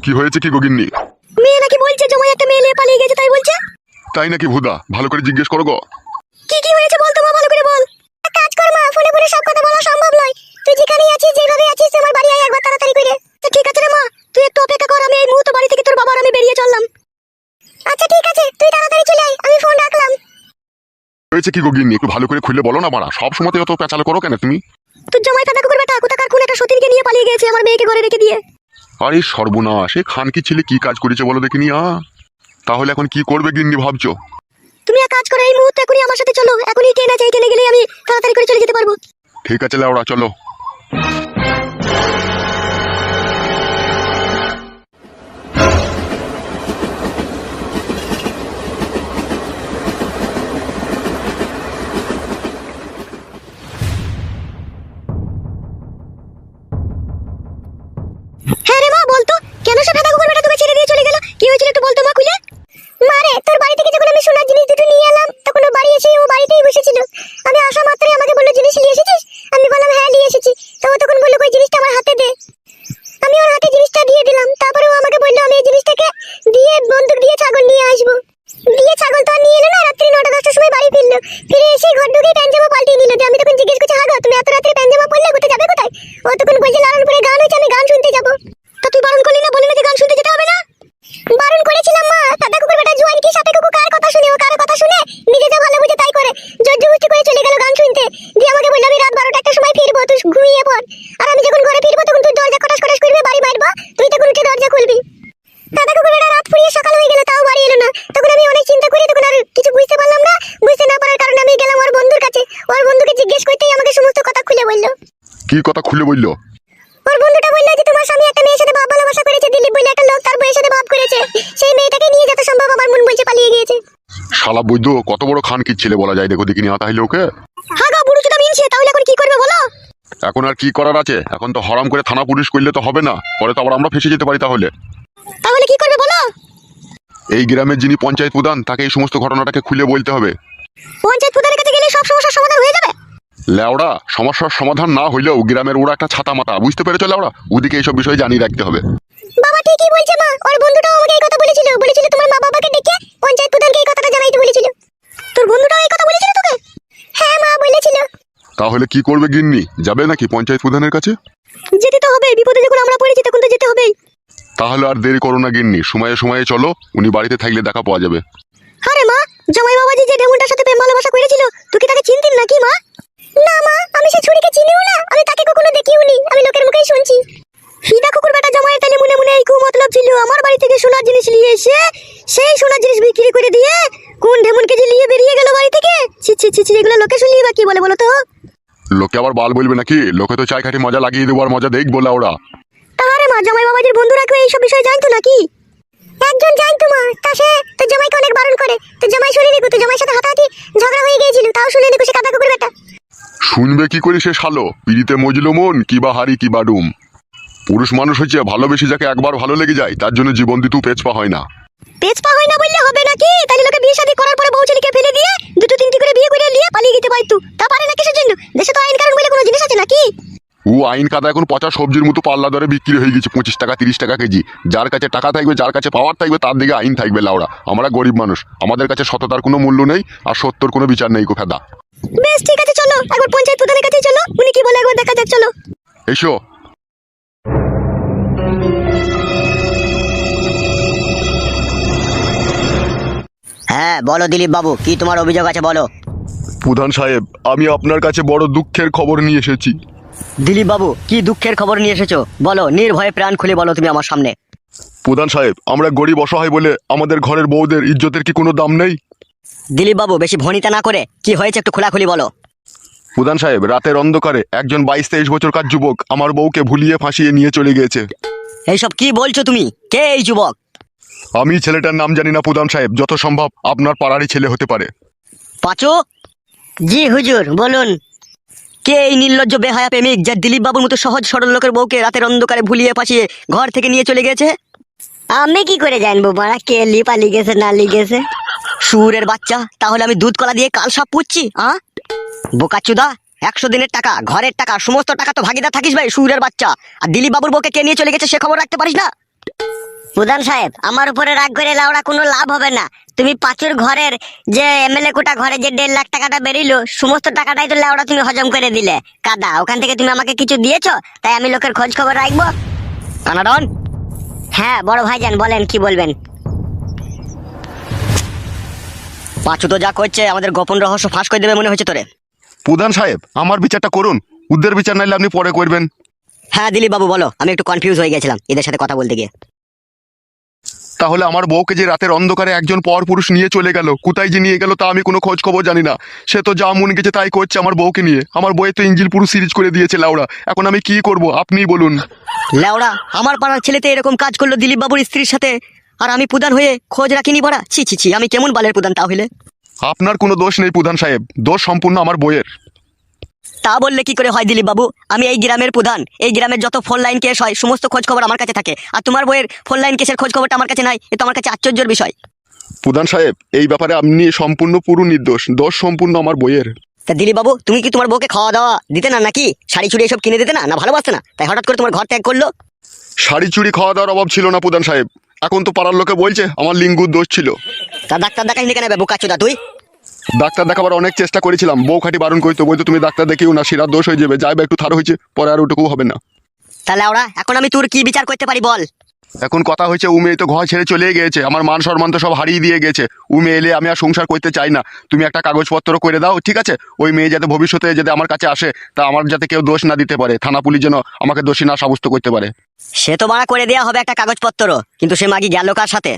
কি হয়েছে কি গগিন্নি? মেয়ে নাকি বলছে জমাই একটা মেয়ে নিয়ে পালিয়ে গেছে, তাই বলছে। তাই নাকি ভুদা? ভালো করে জিজ্ঞেস করো গো। কি হয়েছে বল তো মা, ভালো করে বল। কাজ কর মা, ফোনে ফোনে সব কথা বলা সম্ভব নয়। তুই যেখানেই আছিস, যেভাবে আছিস, আমার বাড়ি আয় একবার তাড়াতাড়ি করে। তো ঠিক আছে রে মা, তুই একটু অপেক্ষা কর, আমি এই মুহূর্তে বাড়ি থেকে তোর বাবা আর আমি বেরিয়ে চললাম। আচ্ছা ঠিক আছে, তুই তাড়াতাড়ি চলে আয়, আমি ফোন রাখলাম। হয়েছে কি গগিন্নি? একটু ভালো করে খুলে বলো না মারা, সব সময় অত পেঁচালো করো কেন তুমি? তোর জামাই ফাটা কুকুর বেটা কোথাকার কোন একটা সতীনকে নিয়ে পালিয়ে গেছে, আমার মেয়েকে ঘরে রেখে দিয়ে। আরে সর্বনাশ, এ খান কি ছেলে কি কাজ করেছে বলো দেখিনি। তাহলে এখন কি করবে গিন্নি ভাবছো? তুমি এক কাজ করো, এই মুহূর্তে এখনই আমার সাথে চলো, এখনই ট্রেন আছে, এই ট্রেনে গেলে আমি তাড়াতাড়ি করে চলে যেতে পারবো। ঠিক আছে লাউড়া, চলো। হ্যাঁ রে মা, বলতো কেন সে ফাটা কুকুর বেটা তোকে ছেড়ে দিয়ে চলে গেল? কি হয়েছিল একটু বলতো মা খুলে। মারে, তোর বাড়ি থেকে যখন আমি সোনার জিনিস দুটো নিয়ে এলাম, তখন ও বাড়ি এসে ও বাড়িতেই বসেছিল। আমি আসা মাত্রই আমাকে বললো জিনিস নিয়ে এসেছিস? আমি বললাম হ্যাঁ নিয়ে এসেছি। তো ও তখন বললো কই জিনিসটা আমার হাতে দে। আমি ওর হাতে জিনিসটা দিয়ে দিলাম, তারপরে ও আমাকে বললো আমি এই জিনিসটাকে দিয়ে বন্দুক দিয়ে ছাগল নিয়ে আসবো। দিয়ে ছাগল তো আর নিয়ে এলো না, রাত্রি 9টা-10টার সময় বাড়ি ফিরলো। ফিরে এসে ঘর ঢুকেই প্যান্ট পাল্টিয়ে নিল। আমি তখন জিজ্ঞেস করছি হাগো তুমি এত রাত্রে প্যান্ট পরলে কোথায় যাবে কোথায়? ও তখন বলছে লালনপুরে গান হচ্ছে, আমি গান শুনতে যাবো। তো তুই বারণ করলি না, বলি নাকি গান শুনতে যেতে হবে না? বারণ করেছিলাম মা, দাদা কুকুর বেটা জোয়ান কি সাপে কুকুর কার কথা শুনে, ও কার কথা শুনে নিজে যা ভালো বুঝে তাই করে। জোরজবরদস্তি করে চলে গেল গান শুনতে। দিয়ে আমাকে বলল আমি রাত 12টা-1টার সময় ফিরবো, তুই ঘুমিয়ে পড়। আর আমি যখন ঘরে ফিরবো তখন তুই দরজা খটাস খটাস করবি, বাড়ি মারবা, তুই তখন উঠে দরজা খুলবি। দাদা কুকুর বেটা রাত ফুরিয়ে সকাল হয়ে গেল, তাও বাড়ি এলো না। তখন আমি অনেক চিন্তা করি, তখন আর কিছু বুঝতে পারলাম না। বুঝতে না পারার কারণে আমি গেলাম ওর বন্ধুর কাছে। ওর বন্ধুকে জিজ্ঞেস করতেই আমাকে সমস্ত কথা খুলে বলল। কি কথা খুলে বললো? ওর বন্ধুটা বললো যে তোমার স্বামী একটা মেয়ের সাথে ভাব ভালোবাসা করেছে, দিলীপ বলে একটা লোক তার বউয়ের সাথে ভাব করেছে। সেই মেয়েটাকে নিয়ে যত সম্ভব আমার মন বলছে পালিয়ে গিয়েছে। শালা বৈদ্য কত বড় খান কি ছেলে বলা যায়, দেখো দেখিনি। তাহলে ওকে হাগা বুড়ো চোদা মিনছে, তাহলে এখন কি করবে বলো? এখন আর কি করার আছে? এখন তো হরাম করে থানা পুলিশ করলে তো হবে না, পরে তো আবার আমরা ফেসে যেতে পারি। তাহলে কি করবে বলো? এই গ্রামের যিনি পঞ্চায়েত প্রধান, তাকে এই সমস্ত ঘটনাটাকে খুলে বলতে হবে। পঞ্চায়েত প্রধানের কাছে গেলে সব সমস্যার সমাধান হয়ে যাবে? লেওড়া, সমস্যার সমাধান না হইলেও গ্রামের ওরা একটা ছাতা মাথা, বুঝতে পেরেছো লেওড়া? ওদিকে এইসব বিষয়ে জানিয়ে রাখতে হবে। বাবা ঠিকই বলছে মা, ওর বন্ধুটাও আমাকে এই কথা বলেছিল তোমার মা বাবাকে ডেকে পঞ্চায়েত প্রধানকে এই কথাটা জানাইতে বলেছিল। তোর বন্ধুটাও এই কথা বলেছিল তোকে? হ্যাঁ মা বলেছিল। তাহলে কি করবে গিন্নি, যাবে নাকি পঞ্চায়েত প্রধানের কাছে? যেতে তো হবে, বিপদে যখন আমরা পড়েছি তখন তো যেতে হবেই। তাহলে আর দেরি করো না গিন্নি, সময়ে সময়ে চলো, উনি বাড়িতে থাকলে দেখা পাওয়া যাবে। আরে মা, জামাই বাবাজি যে ঢেমুনটার সাথে প্রেম ভালোবাসা করেছিল, তুই কি তাকে চিনতিস নাকি মা? না মা, আমি সে ছুরিকে চিনিও না, আমি তাকে কখনো দেখিওনি, আমি লোকের মুখেই শুনছি। হিদা কুকুর বেটা জামাইয়ের তালে মনে মনে এই মতলব ছিল, আমার বাড়ি থেকে সোনার জিনিস নিয়ে এসে সেই সোনার জিনিস বিক্রি করে দিয়ে কোন ঢেমুনকে যে নিয়ে বেরিয়ে গেল বাড়ি থেকে। ছি ছি ছি ছি, এগুলো লোকে শুনলি বা কি বলে বলো তো? লোকে আবার বাল বলবে নাকি? লোকে তো চাই খাটি মজা লাগিয়ে দেবো, আর মজা দেখবো ওরা। তাহারে মা, জামাই বাবাজির বন্ধুরা কেউ এইসব বিষয়ে জানতো নাকি? একজন জানতো মা, তা সে তোর জামাইকে অনেক বারণ করে। তোর জামাই শুনে দেখো, তোর জামাইয়ের সাথে হাতাহাতি ঝগড়া হয়ে গিয়েছিল, তাও শুনে দেখো সে কাদা কুকুর বেটা। শুনবে কি করে সে শালো? পিড়িতে মজলো মন, কিবা হারি কিবা ডুম। পুরুষ মানুষ হচ্ছে ভালোবেসে যাকে একবার ভালো লেগে যায় তার জন্য জীবন দিতেও পেছপা হয় না। পেছপা হয় না বললে হবে নাকি? তাহলে লোকে বিয়ে শাদী করার পরে বউ ছেলেকে ফেলে দিয়ে দুটো তিনটি করে বিয়ে করে নিয়ে পালিয়ে যেতে পারতো। তা পারে না কিসের জন্য? দেশে তো আইন কানুন বলে কোনো জিনিস আছে নাকি? ও আইন কাদা এখন পচা সবজির মতো পাল্লা দরে বিক্রি হয়ে গেছে, 25 টাকা 30 টাকা কেজি। যার কাছে টাকা থাকবে, যার কাছে পাওয়ার থাকবে, তার দিকে আইন থাকবে লাউড়া। আমরা গরিব মানুষ, আমাদের কাছে সততার কোনো মূল্য নেই, আর সত্যর কোনো বিচার নেই গো ফেদা। বেশ ঠিক আছে, চলো একবার পঞ্চায়েত প্রধানের কাছে চলো, উনি কি বলে একবার দেখা যাক, চলো। এসো। হ্যাঁ বলো দিলীপ বাবু, কি তোমার অভিযোগ আছে বলো। প্রধান সাহেব, আমি আপনার কাছে বড় দুঃখের খবর নিয়ে এসেছি। দিলীপ বাবু, কি দুঃখের খবর নিয়ে এসেছো বলো, নির্ভয়ে প্রাণ খুলে বলো তুমি আমার সামনে। প্রধান সাহেব, আমরা গরিব অসহায় বলে আমাদের ঘরের বউদের ইজ্জতের কি কোনো দাম নেই? দিলীপ বাবু, বেশি ভনিতা না করে কি হয়েছে একটু খোলাখুলি বলো। প্রধান সাহেব, রাতের অন্ধকারে একজন 22-23 বছরকার যুবক আমার বউকে ভুলিয়ে ফাঁসিয়ে নিয়ে চলে গিয়েছে। এইসব কি বলছো তুমি? কে এই যুবক? আমি ছেলেটার নাম জানি না প্রধান সাহেব, যত সম্ভব আপনার পাড়ারই ছেলে হতে পারে। পাঁচু। জি হুজুর বলুন। কে এই নির্লজ্জ বেহায়া প্রেমিক যে দিলীপ বাবুর মতো সহজ সরল লোকের বউকে রাতের অন্ধকারে ভুলিয়ে ফাঁসিয়ে ঘর থেকে নিয়ে চলে গেছে? আমি কি করে জানবো মারা কে পালিয়ে গেছে না গেছে? সুরের বাচ্চা, তাহলে আমি দুধ কলা দিয়ে কাল সাপ পুচ্ছি? বোকাচুদা, 100 দিনের টাকা, ঘরের টাকা, সমস্ত টাকা তো ভাগিদার থাকিস ভাই সুরের বাচ্চা। আর দিলীপ বাবুর বউকে কে নিয়ে চলে গেছে সে খবর রাখতে পারিস না? প্রধান সাহেব, আমার উপরে রাগ করে লাউড়া কোনো লাভ হবে না। তুমি পাঁচুর ঘরের যে এমএলএ কোটা ঘরে যে 1.5 লাখ টাকাটা বেরিলো, সমস্ত টাকাটাই তো লাউড়া তুমি হজম করে দিলে। কাদা, ওখান থেকে তুমি আমাকে কিছু দিয়েছো, তাই আমি লোকের খোঁজ খবর রাখবো। কানাডন, হ্যাঁ বড় ভাইজান, বলেন কি বলবেন। পাঁচু তো যা করছে আমাদের গোপন রহস্য ফাঁস করে দেবে মনে হচ্ছে তোরে। প্রধান সাহেব, আমার বিচারটা করুন, ওদের বিচার নাইলে আপনি পরে করবেন। হ্যাঁ দিলীপ বাবু বলো, আমি একটু কনফিউজ হয়ে গেছিলাম এদের সাথে কথা বলতে গিয়ে। তাহলে আমার বউকে যে রাতের অন্ধকারে একজন পরপুরুষ নিয়ে চলে গেল, কোথায় যে নিয়ে গেল তা আমি কোনো খোঁজ খবর জানি না। সে তো যা মন গেছে তাই করছে আমার বউকে নিয়ে। আমার বউয়ে তো ইঞ্জিল পুরো সিরিজ করে দিয়েছে লাউড়া। এখন আমি কি করব আপনিই বলুন। লেওড়া, আমার পাড়ার ছেলেতে এরকম কাজ করলো দিলীপ বাবুর স্ত্রীর সাথে, আর আমি প্রধান হয়ে খোঁজ রাখিনি বড়া। ছি ছি ছি, আমি কেমন বালের প্রধান তাহলে। আপনার কোনো দোষ নেই প্রধান সাহেব, দোষ সম্পূর্ণ আমার বউয়ের। তা বললে কি করে হয় দিলীপ বাবু? আমি এই গ্রামের প্রধান, এই গ্রামের যত ফোন লাইন কেস হয় সমস্ত খোঁজ খবর আমার কাছে থাকে, আর তোমার বইয়ের ফোন লাইন কেসের খোঁজ খবরটা আমার কাছে নাই। এ তো আমার কাছে আশ্চর্যের বিষয়। প্রধান সাহেব, এই ব্যাপারে আপনি সম্পূর্ণ পুরো নির্দোষ, দোষ সম্পূর্ণ আমার বইয়ের। তা দিলীপ বাবু, তুমি কি তোমার বউকে খাওয়া দাওয়া দিতে না, নাকি শাড়ি চুড়ি এসব কিনে দিতে না, না ভালোবাসতে না, তাই হঠাৎ করে তোমার ঘর ত্যাগ করলো? শাড়ি চুড়ি খাওয়া দাওয়ার অভাব ছিল না প্রধান সাহেব। এখন তো পাড়ার লোকে বলছে আমার লিঙ্গুর দোষ ছিল। তা ডাক্তার দেখাইনি কেন বোকাচোদা তুই? ডাক্তার দেখাবার অনেক চেষ্টা করেছিলাম, বউ খাটি বারণ করতো, বলতো তুমি ডাক্তার দেখিও না, শিরার দোষ হয়ে যাবে, যাইবে একটু থার হয়েছে, পরে আর ওটুকু হবে না। তাহলে ওরা এখন আমি তোর কি বিচার করতে পারি বল? এখন কথা হয়েছে ও মেয়ে তো ঘর ছেড়ে চলে গিয়েছে, আমার মান সম্মান তো সব হারিয়ে দিয়ে গেছে। ও মেয়ে এলে আমি আর সংসার করতে চাই না। তুমি একটা কাগজপত্র করে দাও, ঠিক আছে? ওই মেয়ে যাতে ভবিষ্যতে যাতে আমার কাছে আসে, তা আমার যাতে কেউ দোষ না দিতে পারে, থানা পুলিশ যেন আমাকে দোষী না সাব্যস্ত করতে পারে। সে তো মানা করে দেওয়া হবে একটা কাগজপত্র, কিন্তু সে মাগি গেল কার সাথে?